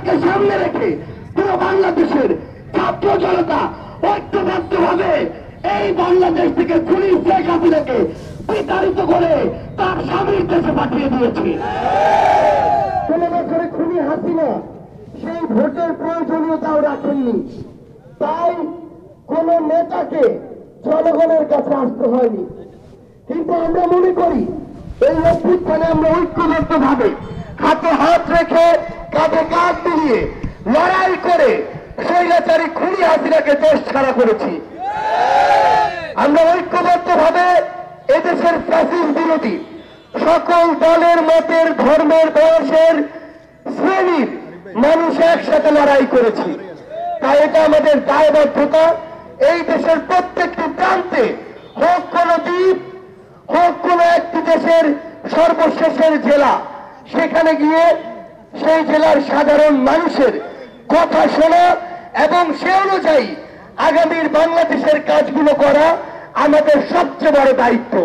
হাসিনাকে সামনে রেখে পুরো বাংলাদেশের ছাত্র জনতা ঐক্যবদ্ধভাবে এই বাংলাদেশ থেকে খুনি শেখ হাসিনাকে বিতাড়িত করে তার স্বামীর দেশে পাঠিয়ে দিয়েছে। 16 বছরে খুনি হাসিনা সেই ভোটের প্রয়োজনীয়তাও রাখেননি, তাই কোন নেতাকে জনগণের কাছে আসতে হয়নি। কিন্তু আমরা মনে করি এই অভ্যুত্থানে আমরা ঐক্যবদ্ধভাবে হাতে হাত রেখে কাঁধে কাঁধ মিলিয়ে লড়াই করে স্বৈরাচারী খুনি হাসিনাকে দেশ ছাড়া করেছি। আমরা ঐক্যবদ্ধভাবে এদেশের ফ্যাসিস্ট বিরোধী সকল দলের, মতের, ধর্মের, বয়সের, শ্রেণীর মানুষ একসাথে লড়াই করেছি। তাই এটা আমাদের দায়বদ্ধতা, এই দেশের প্রত্যেকটি প্রান্তে, হোক কোন দ্বীপ, হোক কোন একটি দেশের সর্বশেষের জেলা, সেখানে গিয়ে সেই জেলার সাধারণ মানুষের কথা শোনা এবং সে অনুযায়ী আগামীর বাংলাদেশের কাজগুলো করা আমাদের সবচেয়ে বড় দায়িত্ব।